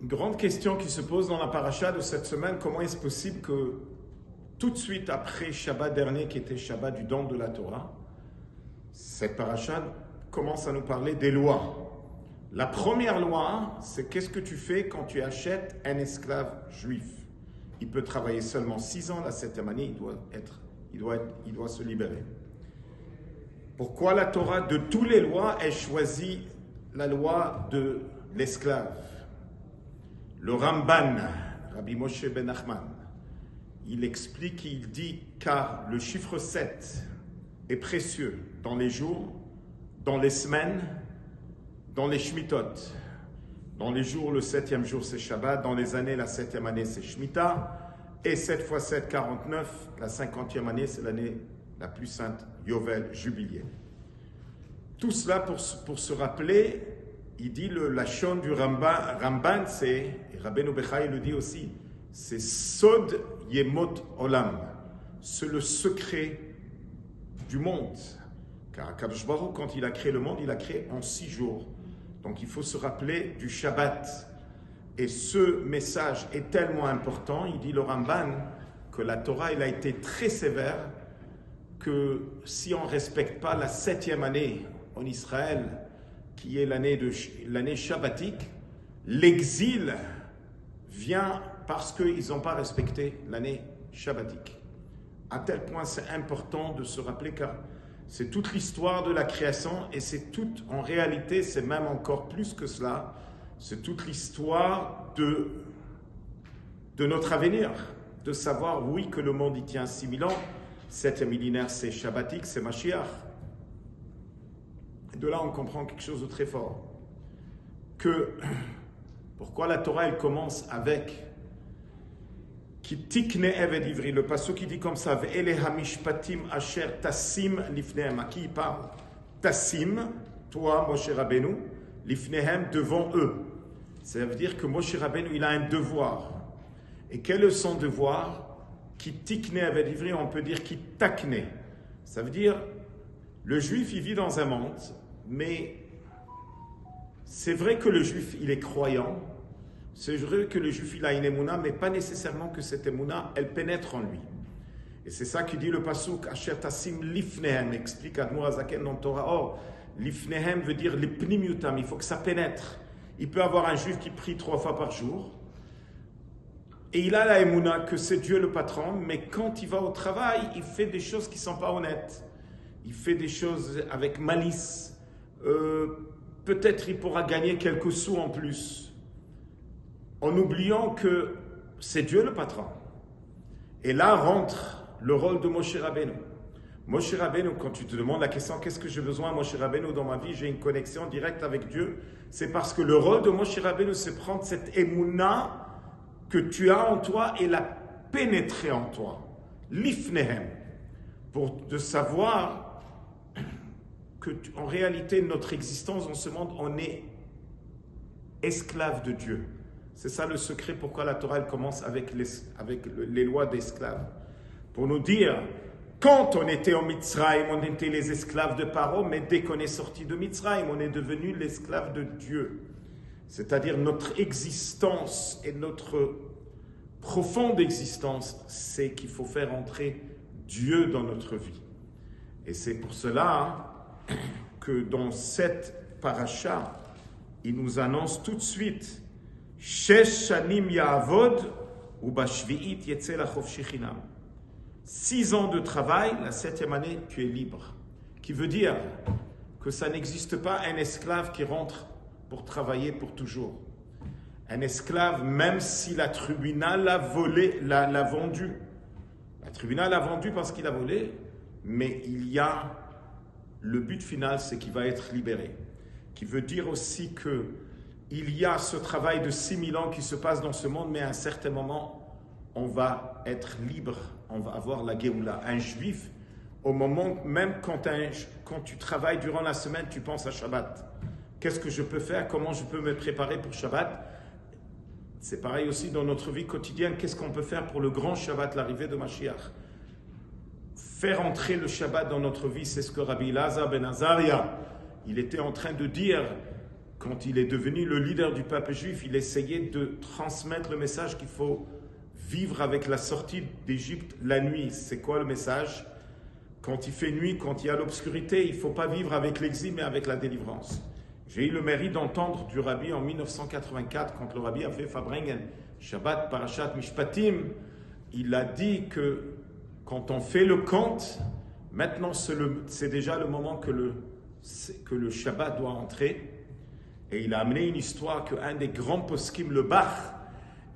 Une grande question qui se pose dans la paracha de cette semaine, comment est-ce possible que tout de suite après Shabbat dernier, qui était Shabbat du don de la Torah, cette paracha commence à nous parler des lois. La première loi, c'est qu'est-ce que tu fais quand tu achètes un esclave juif. Il peut travailler seulement 6 ans, la 7e année, il doit se libérer. Pourquoi la Torah, de toutes les lois, elle choisit la loi de l'esclave? Le Ramban, Rabbi Moshe ben Nachman, il explique, il dit, car le chiffre 7 est précieux dans les jours, dans les semaines, dans les Shmitot. Dans les jours, le 7e jour, c'est Shabbat. Dans les années, la 7e année, c'est Shemitah. Et 7 x 7, 49. La 50e année, c'est l'année la plus sainte, Yovel, Jubilé. Tout cela pour se rappeler, il dit le Lachon du Ramban, c'est, et Rabbeinu Bechaï le dit aussi, c'est Sod Yemot Olam. C'est le secret du monde. Car Akadosh Baruch Hu, quand il a créé le monde, il a créé en 6 jours. Donc il faut se rappeler du Shabbat. Et ce message est tellement important, il dit le Ramban, que la Torah elle a été très sévère, que si on ne respecte pas la 7e année en Israël, qui est l'année shabbatique, l'exil vient parce qu'ils n'ont pas respecté l'année shabbatique. À tel point c'est important de se rappeler, car c'est toute l'histoire de la création et c'est toute, en réalité, c'est même encore plus que cela, c'est toute l'histoire de notre avenir, de savoir, oui, que le monde y tient 6000 ans, 7e millénaire c'est shabbatique, c'est Mashiach. Et de là on comprend quelque chose de très fort, que pourquoi la Torah elle commence avec Ki tikne eved ivri, le pasuk qui dit comme ça, Ve'ele hamishpatim asher tassim lifnehem. À qui il parle? Tassim, toi, Moshe Rabbeinu, lifnehem, devant eux. Ça veut dire que Moshe Rabbeinu, il a un devoir. Et quel est son devoir? Ki tikne eved ivri, on peut dire ki takne. Ça veut dire, le juif, il vit dans un monde, mais c'est vrai que le juif, il est croyant. C'est vrai que le juif il a une émouna, mais pas nécessairement que cette émouna, elle pénètre en lui. Et c'est ça qui dit le pasuk, Asher tassim lifnehem, explique Admor Hazaken dans Torah. Or, lifnehem veut dire l'ipnimiutam, il faut que ça pénètre. Il peut avoir un juif qui prie 3 fois par jour, et il a la émouna que c'est Dieu le patron, mais quand il va au travail, il fait des choses qui ne sont pas honnêtes. Il fait des choses avec malice. Peut-être il pourra gagner quelques sous en plus, en oubliant que c'est Dieu le patron. Et là rentre le rôle de Moshe Rabbeinu. Moshe Rabbeinu, quand tu te demandes la question, qu'est-ce que j'ai besoin, Moshe Rabbeinu, dans ma vie, j'ai une connexion directe avec Dieu, c'est parce que le rôle de Moshe Rabbeinu, c'est prendre cette émouna que tu as en toi et la pénétrer en toi. Lifnehem. Pour de savoir que, en réalité, notre existence dans ce monde, on est esclave de Dieu. C'est ça le secret pourquoi la Torah elle commence avec les lois d'esclaves. Pour nous dire, quand on était en Mitzrayim, on était les esclaves de Paro, mais dès qu'on est sorti de Mitzrayim, on est devenu l'esclave de Dieu. C'est-à-dire notre existence et notre profonde existence, c'est qu'il faut faire entrer Dieu dans notre vie. Et c'est pour cela que dans cette paracha, il nous annonce tout de suite Shesh shanim ya'avod ou bashvi'it yetze lachofshi chinam. 6 ans de travail, la 7e année, tu es libre. Qui veut dire que ça n'existe pas un esclave qui rentre pour travailler pour toujours. Un esclave, même si la tribunal l'a vendu. La tribunal l'a vendu parce qu'il a volé, mais il y a le but final, c'est qu'il va être libéré. Qui veut dire aussi que il y a ce travail de 6000 ans qui se passe dans ce monde, mais à un certain moment, on va être libre, on va avoir la Géoula. Un juif, au moment même quand tu travailles durant la semaine, tu penses à Shabbat. Qu'est-ce que je peux faire? Comment je peux me préparer pour Shabbat? C'est pareil aussi dans notre vie quotidienne. Qu'est-ce qu'on peut faire pour le grand Shabbat, l'arrivée de Mashiach? Faire entrer le Shabbat dans notre vie, c'est ce que Rabbi Elazar ben Azaria, il était en train de dire quand il est devenu le leader du peuple juif, il essayait de transmettre le message qu'il faut vivre avec la sortie d'Égypte la nuit. C'est quoi le message? Quand il fait nuit, quand il y a l'obscurité, il ne faut pas vivre avec l'exil, mais avec la délivrance. J'ai eu le mérite d'entendre du rabbi en 1984, quand le rabbi a fait Fabrengen, Shabbat, Parashat, Mishpatim. Il a dit que quand on fait le compte, maintenant c'est déjà le moment que le Shabbat doit entrer. Et il a amené une histoire qu'un des grands poskim, le Bach,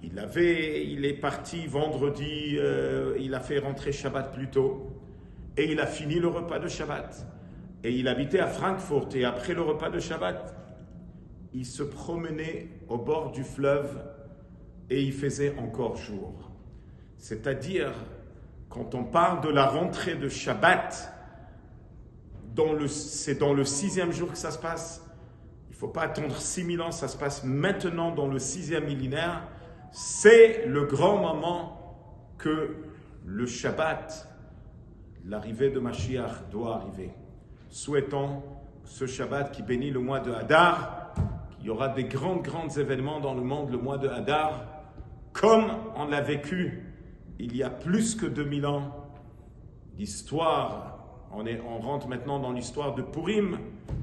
il est parti vendredi, il a fait rentrer Shabbat plus tôt, et il a fini le repas de Shabbat. Et il habitait à Francfort, et après le repas de Shabbat, il se promenait au bord du fleuve, et il faisait encore jour. C'est-à-dire, quand on parle de la rentrée de Shabbat, c'est dans le 6e jour que ça se passe. Il ne faut pas attendre 6000 ans, ça se passe maintenant dans le 6e millénaire. C'est le grand moment que le Shabbat, l'arrivée de Mashiach, doit arriver. Souhaitons ce Shabbat qui bénit le mois de Hadar, qu'il y aura des grands événements dans le monde le mois de Hadar, comme on l'a vécu il y a plus que 2000 ans. L'histoire, on rentre maintenant dans l'histoire de Purim,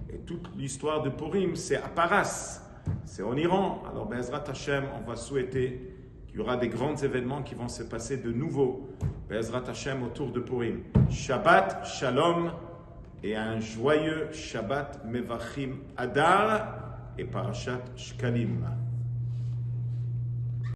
et toute l'histoire de Purim, c'est à Paras, c'est en Iran. Alors, Be'ezrat Hashem, on va souhaiter qu'il y aura des grands événements qui vont se passer de nouveau, Be'ezrat Hashem, autour de Purim. Shabbat, Shalom, et un joyeux Shabbat Mevachim Adar et Parashat Shkalim.